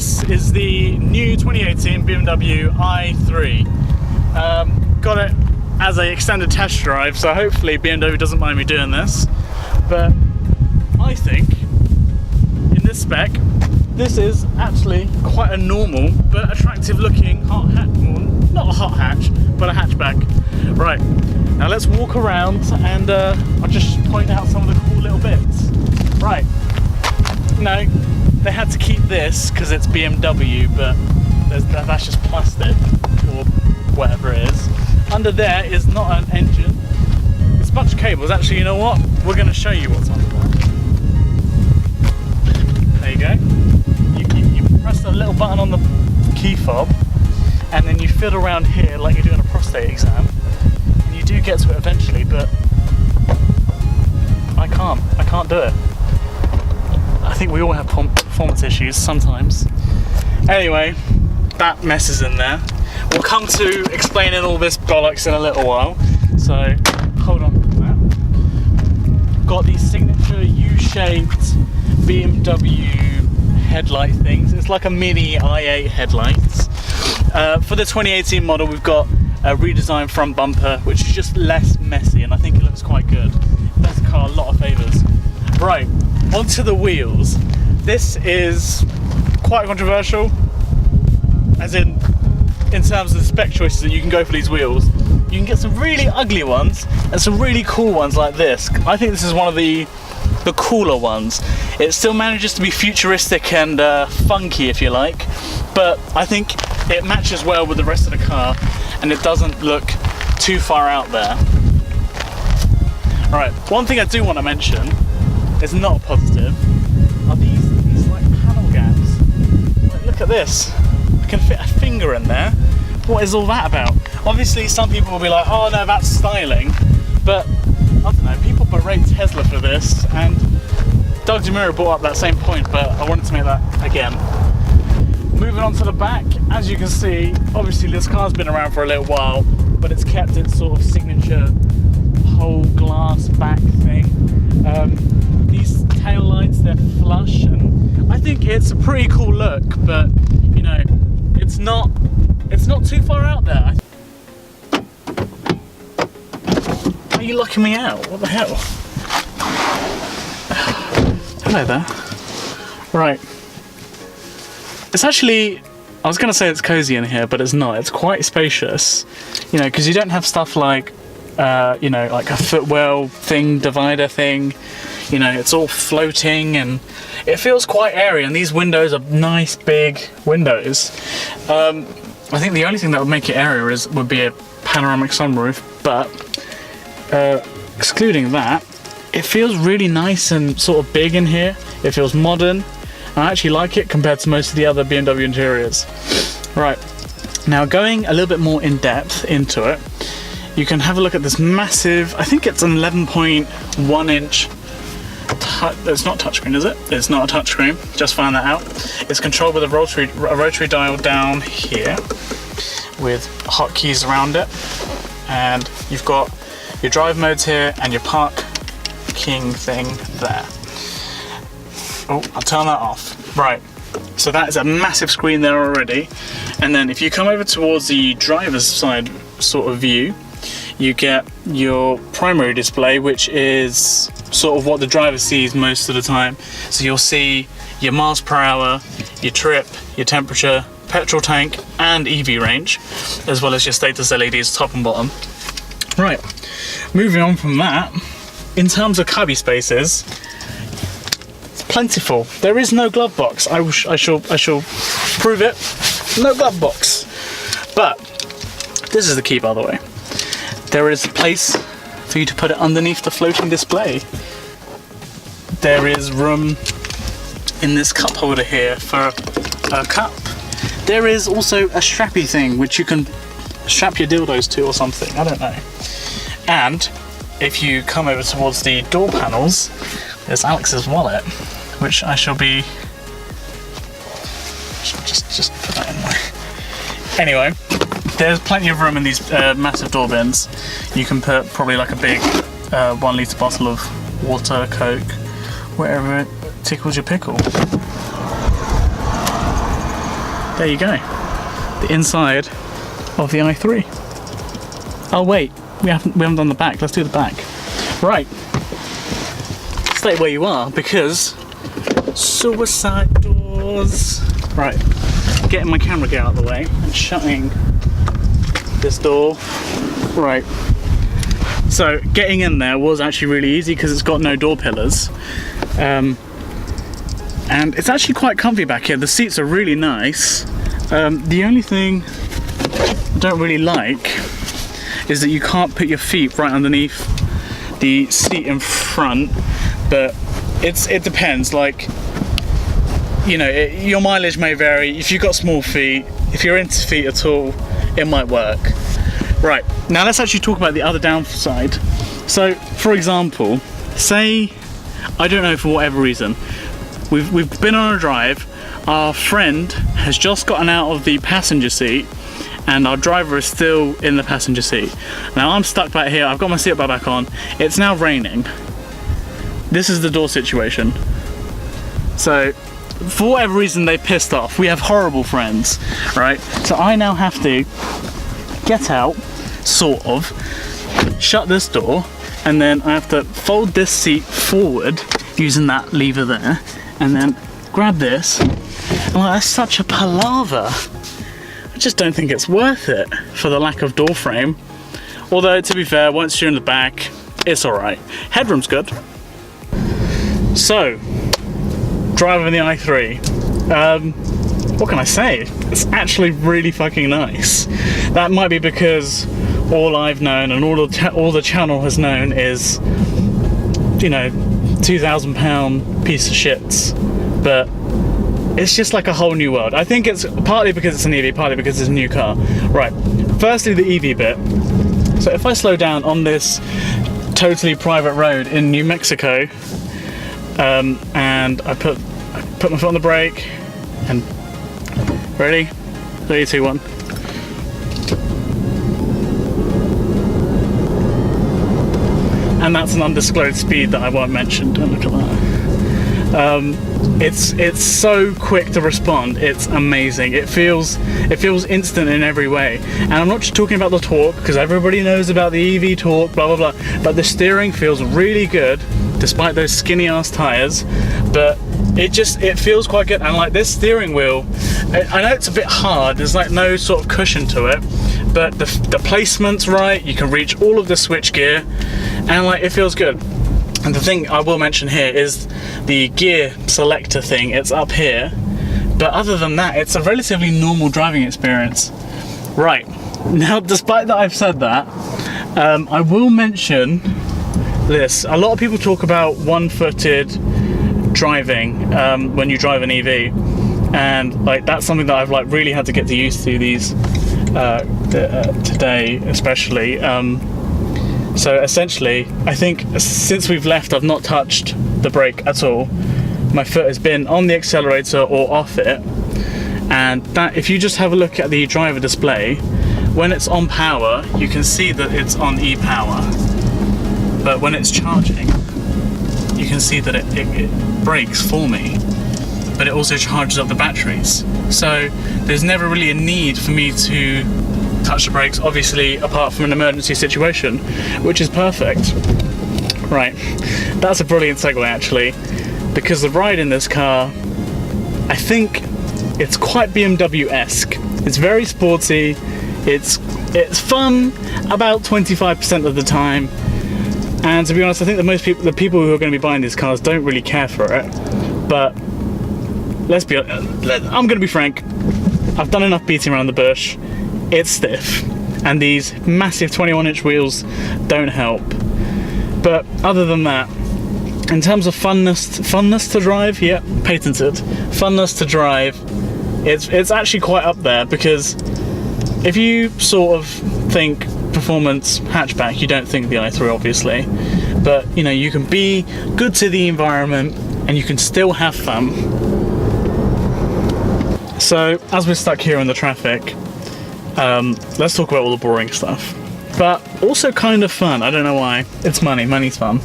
this is the new 2018 BMW i3. Got it as an extended test drive, so hopefully BMW doesn't mind me doing this. But I think, in this spec, this is actually quite a normal but attractive looking hot hatch. Well, not a hot hatch, but a hatchback. Right, now let's walk around and I'll just point out some of the cool little bits. Right, no, they had to keep this because it's BMW, but that's just plastic or whatever it is. Under there is not an engine, it's a bunch of cables. Actually, you know what? We're going to show you what's under there. There you go. You press the little button on the key fob, and then you fiddle around here like you're doing a prostate exam. And you do get to it eventually, but I can't do it. I think we all have performance issues sometimes. Anyway, that mess is in there. We'll come to explaining all this bollocks in a little while, so hold on to that. Got these signature U-shaped BMW headlight things. It's like a mini i8 headlights. For the 2018 model, we've got a redesigned front bumper, which is just less messy, and I think it looks quite good. It does the car a lot of favours. Right, onto the wheels. This is quite controversial, as in terms of the spec choices that you can go for these wheels. You can get some really ugly ones and some really cool ones like this. I think this is one of the cooler ones. It still manages to be futuristic and funky, if you like, but I think it matches well with the rest of the car and it doesn't look too far out there. Alright, one thing I do want to mention, is not a positive, are these like panel gaps. Like, look at this. I can fit a finger in there. What is all that about? Obviously some people will be like, oh no, that's styling, but I don't know, people berate Tesla for this, and Doug DeMuro brought up that same point, but I wanted to make that again. Moving on to the back, as you can see, obviously this car's been around for a little while, but it's kept its sort of signature whole glass back thing. These tail lights, they're flush, and I think it's a pretty cool look, but you know, it's not too far out there. Are you locking me out? What the hell? Hello there. Right. It's actually, I was going to say it's cozy in here, but it's not. It's quite spacious, you know, because you don't have stuff like, you know, like a footwell thing, divider thing. You know, it's all floating and it feels quite airy, and these windows are nice big windows. I think the only thing that would make it airier would be a panoramic sunroof, but excluding that, it feels really nice and sort of big in here. It feels modern. I actually like it compared to most of the other BMW interiors. Right, now going a little bit more in depth into it, you can have a look at this massive, I think it's an 11.1 inch, it's not touchscreen, is it? It's not a touchscreen, just found that out. It's controlled with a rotary dial down here with hotkeys around it, and you've got your drive modes here and your parking thing there. Oh, I'll turn that off. Right, so that is a massive screen there already, and then if you come over towards the driver's side sort of view, you get your primary display, which is sort of what the driver sees most of the time. So you'll see your miles per hour, your trip, your temperature, petrol tank and EV range, as well as your status LEDs top and bottom. Right, moving on from that, in terms of cubby spaces, it's plentiful. There is no glove box. I shall prove it. No glove box. But this is the key, by the way. There is a place for you to put it underneath the floating display. There is room in this cup holder here for a cup. There is also a strappy thing which you can strap your dildos to or something, I don't know. And if you come over towards the door panels, there's Alex's wallet, which I shall just put that in there. Anyway, there's plenty of room in these massive door bins. You can put probably like a big 1 litre bottle of water, Coke, wherever it tickles your pickle. there you go. The inside of the i3. Oh wait, we haven't done the back. Let's do the back. Right. Stay where you are because suicide doors. Right. Getting my camera gear out of the way and shutting this door. Right. So getting in there was actually really easy because it's got no door pillars. And it's actually quite comfy back here. The seats are really nice. The only thing I don't really like is that you can't put your feet right underneath the seat in front, but it depends. Like, you know, your mileage may vary. If you've got small feet, if you're into feet at all, it might work. Right, now let's actually talk about the other downside. So, for example, say, I don't know, for whatever reason, we've been on a drive, our friend has just gotten out of the passenger seat, and our driver is still in the passenger seat. Now I'm stuck back here, I've got my seatbelt back on, it's now raining. This is the door situation. So, for whatever reason they pissed off, we have horrible friends, right? So I now have to get out, sort of, shut this door, and then I have to fold this seat forward using that lever there, and then grab this. And like, that's such a palaver. I just don't think it's worth it for the lack of door frame. Although, to be fair, once you're in the back, it's alright. Headroom's good. So, driving the i3. What can I say? It's actually really fucking nice. That might be because all I've known and all the channel has known is, you know, £2,000 piece of shits. But it's just like a whole new world. I think it's partly because it's an EV, partly because it's a new car. Right, firstly the EV bit. So if I slow down on this totally private road in New Mexico, and I put my foot on the brake, and ready? 3, 2, 1. And that's an undisclosed speed that I won't mention. Don't look at that. It's so quick to respond. It's amazing. It feels instant in every way. And I'm not just talking about the torque, because everybody knows about the EV torque, blah blah blah. But the steering feels really good, despite those skinny ass tires. But it feels quite good. And like this steering wheel, I know it's a bit hard. There's like no sort of cushion to it, but the placement's right. You can reach all of the switch gear, and like it feels good. And the thing I will mention here is the gear selector thing. It's up here, but other than that, it's a relatively normal driving experience. Right, now despite that I've said that, I will mention this. A lot of people talk about one-footed driving when you drive an EV, and like that's something that I've like really had to get used to these today especially. So essentially, I think since we've left, I've not touched the brake at all. My foot has been on the accelerator or off it, and that, if you just have a look at the driver display, when it's on power, you can see that it's on e-power, but when it's charging, you can see that it brakes for me, but it also charges up the batteries. So there's never really a need for me to touch the brakes, obviously, apart from an emergency situation, which is perfect. Right, that's a brilliant segue actually, because the ride in this car, I think it's quite BMW-esque. It's very sporty, it's fun about 25% of the time, and to be honest, I think that the people who are going to be buying these cars don't really care for it. But let's be honest, I'm going to be frank, I've done enough beating around the bush. It's stiff, and these massive 21-inch wheels don't help. But other than that, in terms of funness to drive, yeah, patented. Funness to drive, it's actually quite up there, because if you sort of think performance hatchback, you don't think the i3 obviously, but you know, you can be good to the environment and you can still have fun. So as we're stuck here in the traffic, let's talk about all the boring stuff, but also kind of fun. I don't know why. It's money's fun.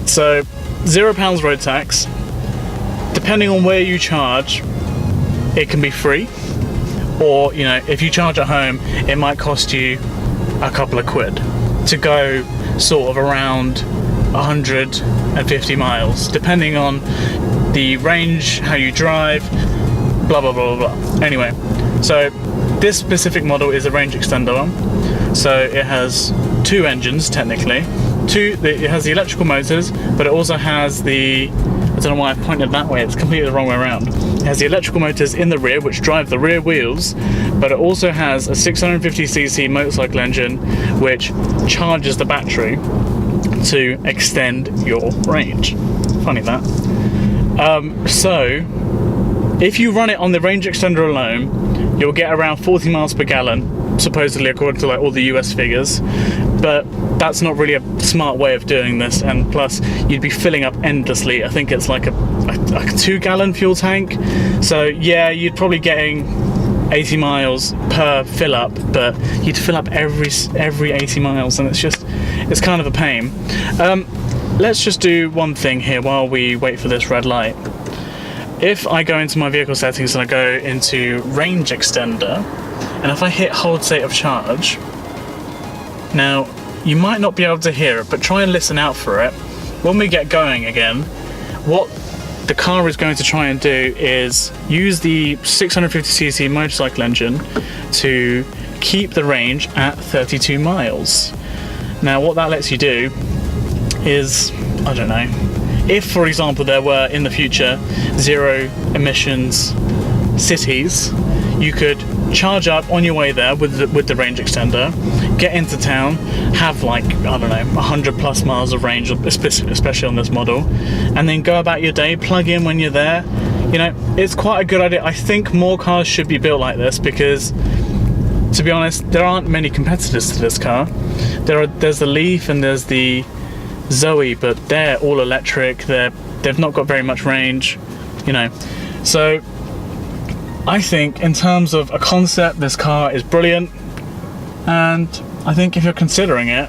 So £0 road tax. Depending on where you charge, it can be free, or you know, if you charge at home, it might cost you a couple of quid to go sort of around 150 miles, depending on the range, how you drive, blah blah blah blah blah. Anyway, so this specific model is a range extender one, so it has two engines technically. It has the electrical motors, but it also has the, I don't know why I pointed that way, it's completely the wrong way around. It has the electrical motors in the rear, which drive the rear wheels, but it also has a 650cc motorcycle engine, which charges the battery to extend your range. Funny that. So, if you run it on the range extender alone, you'll get around 40 miles per gallon, supposedly according to like all the US figures, but that's not really a smart way of doing this, and plus you'd be filling up endlessly. I think it's like a 2-gallon fuel tank, so yeah, you'd probably getting 80 miles per fill up, but you'd fill up every 80 miles, and it's kind of a pain. Let's just do one thing here while we wait for this red light. If I go into my vehicle settings and I go into range extender, and if I hit hold state of charge, now you might not be able to hear it, but try and listen out for it. When we get going again, what the car is going to try and do is use the 650cc motorcycle engine to keep the range at 32 miles. Now what that lets you do is, I don't know, if for example there were in the future zero emissions cities, you could charge up on your way there with the range extender, get into town, have like, I don't know, 100 plus miles of range, especially on this model, and then go about your day, plug in when you're there. You know, it's quite a good idea. I think more cars should be built like this, because to be honest, there aren't many competitors to this car. There's the Leaf and there's the Zoe, but they're all electric. They've not got very much range, you know. So I think in terms of a concept, this car is brilliant, and I think if you're considering it,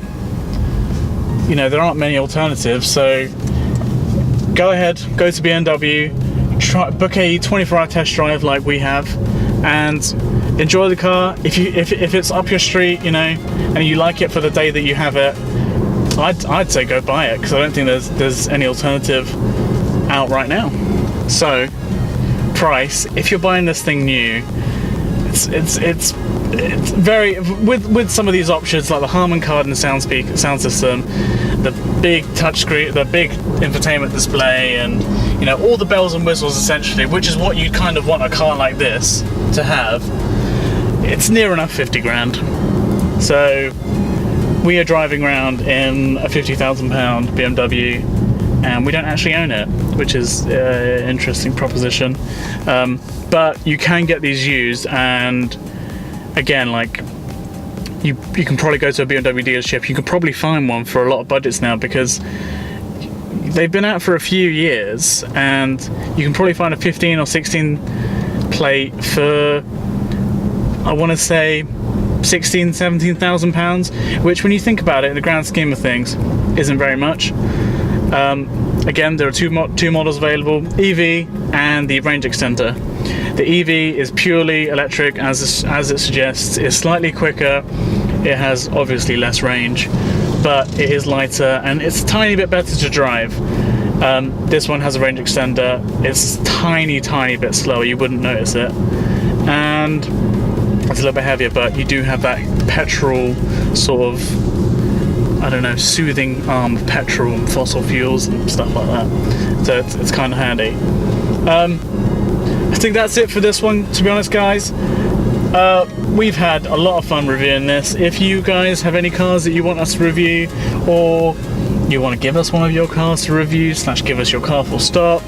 you know, there aren't many alternatives, so go ahead, go to BMW, book a 24-hour test drive like we have, and enjoy the car. If it's up your street, you know, and you like it for the day that you have it, I'd say go buy it, because I don't think there's any alternative out right now. So price, if you're buying this thing new, it's very, with some of these options like the Harman Kardon sound system, the big touchscreen, the big infotainment display, and you know, all the bells and whistles essentially, which is what you kind of want a car like this to have. It's near enough 50 grand. So we are driving around in a £50,000 BMW, and we don't actually own it, which is an interesting proposition. But you can get these used, and again, like, you can probably go to a BMW dealership. You can probably find one for a lot of budgets now, because they've been out for a few years, and you can probably find a 15 or 16 plate for, I want to say, £17,000, which when you think about it in the grand scheme of things isn't very much. Again, there are two models available, EV and the range extender. The EV is purely electric, as it suggests. It's slightly quicker, it has obviously less range, but it is lighter and it's a tiny bit better to drive. This one has a range extender, it's tiny bit slower, you wouldn't notice it, and it's a little bit heavier, but you do have that petrol sort of, I don't know, soothing arm of petrol and fossil fuels and stuff like that. So it's kind of handy. I think that's it for this one, to be honest, guys. We've had a lot of fun reviewing this. If you guys have any cars that you want us to review, or you want to give us one of your cars to review / give us your car full stop,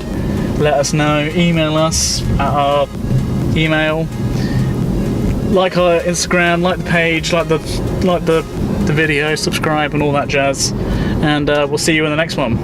let us know. Email us at our email, like our Instagram, like the page, like the video, subscribe and all that jazz, and we'll see you in the next one.